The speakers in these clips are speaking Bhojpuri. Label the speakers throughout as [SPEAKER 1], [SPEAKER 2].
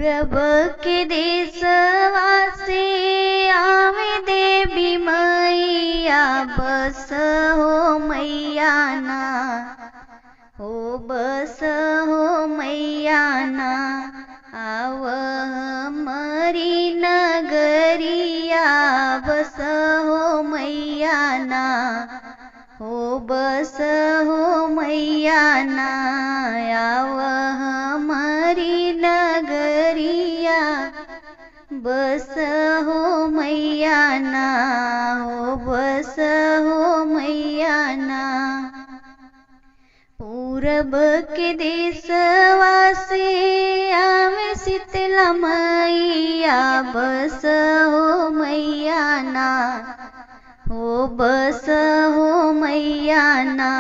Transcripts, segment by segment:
[SPEAKER 1] पूरब के देशवा से आवे देवी मैया बस हो मैया ना, हो बस हो मैया ना, आव हमारी नगरिया बस हो मैया ना, हो बस हो मैया ना, आव हमारी नगरिया बस हो मैया ना, हो बस हो मैया ना। पूरब के देशवा से आवे शीतला मैया बस हो मैया ना, हो बस हो मैया ना,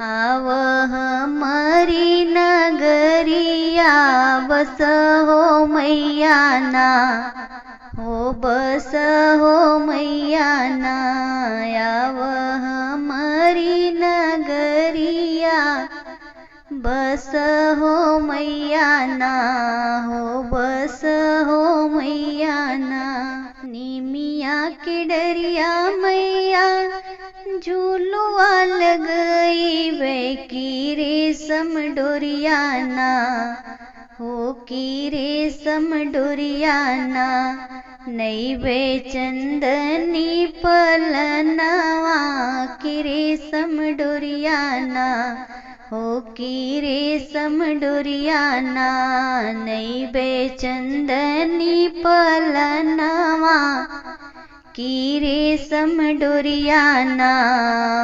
[SPEAKER 1] आव हमारी नगरिया बस हो मैया ना, हो बस हो मैया ना, आव हमारी नगरिया बस हो मैया ना, हो बस हो मैया ना। निमिया के डरिया मैया झूलुआ लगई वे की रेशम डोरिया ना, हो की रेशम डोरिया ना, नई वे चंदनी पलनवा की रेशम डोरिया ना, हो की रेशम डोरिया ना, नई बे चंदनी पलनवा की रेशम डोरिया ना,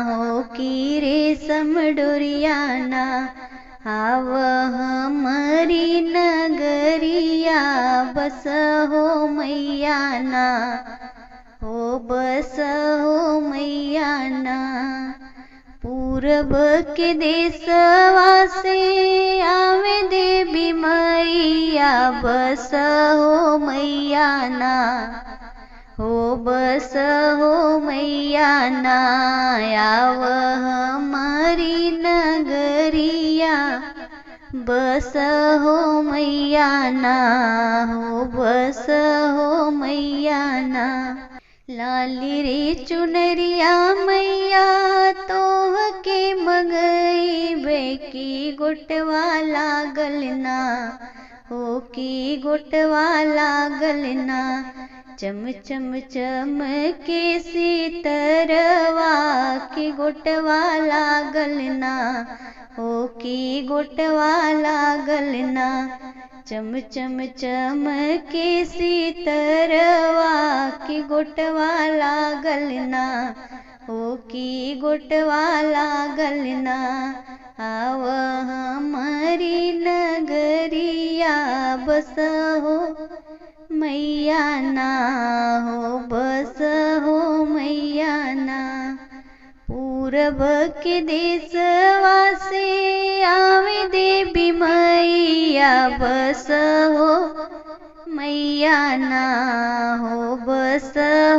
[SPEAKER 1] हो की रेशम डोरिया ना, आव हमारी नगरिया बस हो मैया ना, हो बस हो मैया ना। पूरब के देशवा से आवे देवी मैया बस हो मैया ना, हो बस हो मैया ना, आव हमारी नगरिया बस हो मैया ना, हो बस हो मैया ना। लाली रे चुनरिया मैया तोह के मगई बेकी गोटवा लागल ना, हो की गोटवा लागल ना, चम चम चम के सितरवा की गोटवा लागल ना, हो की गोटवा लागल ना, चम चम चम के सितरवा की गोटवा लागल ना, हो की गोटवा लागल ना, आव हमारी नगरिया बस हो मैया ना, हो बस हो मैया ना। पूरब के देशवा से आवे देवी मैया बस हो मैया ना, हो बस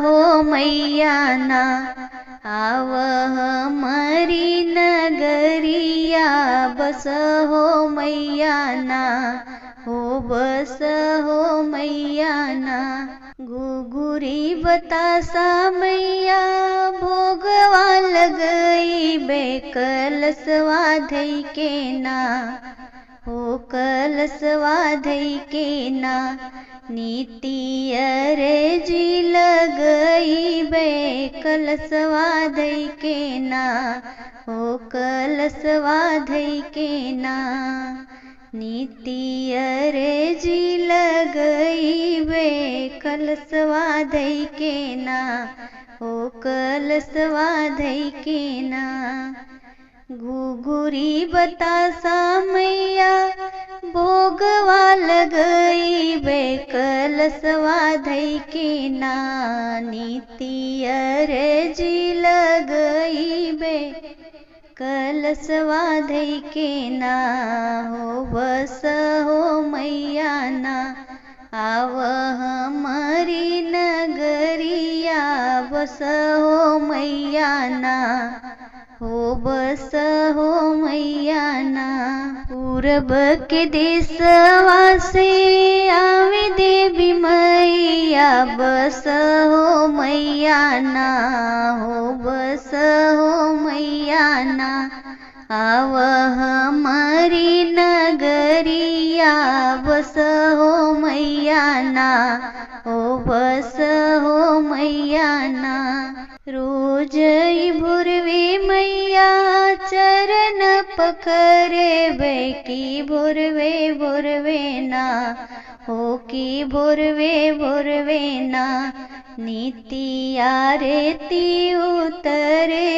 [SPEAKER 1] हो मैया ना, आव हमारी नगरिया बस हो मैया ना, हो बस हो मैया ना। गुगुरी बतासा मैया भोगवा लगई बे कलसवा धई के ना, हो कलसवा धई के ना, नीति अरे जी लगई बे कलसवा धई के ना, हो कलसवा धई के ना, नीति अरे जी लगई बे कलसवा धई के ना, हो कलसवा धई के ना। घुघुरी बतासा मैया भोगवा लगई बे कलसवा धई के ना, नीति अरे जी लगई बे कलसवा धई के ना, हो बस हो मैया ना, आव हमारी नगरिया बस हो मैया ना, हो बस हो मैया ना। पूरब के देशवा से आवे देवी मैया, बस हो मैया ना, हो बस हो मैया ना। आव हमारी नगरिया, बस हो मैया ना, ओ बस हो मैया ना। रोज भोरवे मैया चरण पकड़े की भोरवे भोरवे ना, हो की भोरवे भोरवे ना। नीति आरती उतरे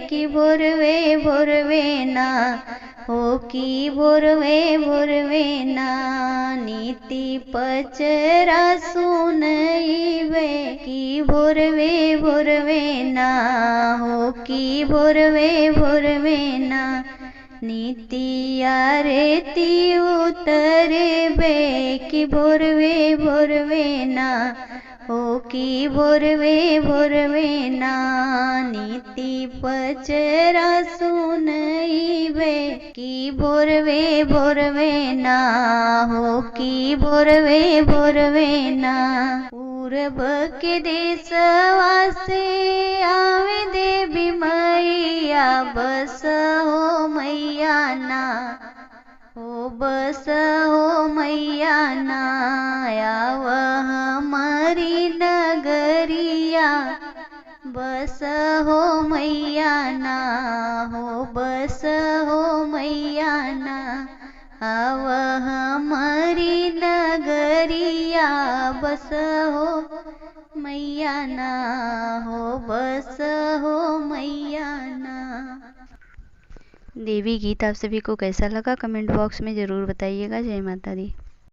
[SPEAKER 1] की भोरवे भोरवे ना, हो की भोरवे भोरवे ना। नीति पचरा सुनइबे की भोरवे भोरवे ना, हो की भोरवे भोरवे ना। नीति आरती उतरबे की भोरवे भोरवे ना, हो की भोरवे भोरवे ना। नीति पचरा सुनइबे की भोरवे भोरवे ना, हो की भोरवे भोरवे ना। पूरब के देशवा से आवे देवी मैया, बस हो मैया ना, हो बस हो मैया ना। आव हमारी नगरिया, बस हो मैया ना, हो बस हो मैया ना। आव हमारी नगरिया, बस हो मैया ना, हो बस हो मैया ना। देवी गीत आप सभी को कैसा लगा कमेंट बॉक्स में ज़रूर बताइएगा। जय माता दी।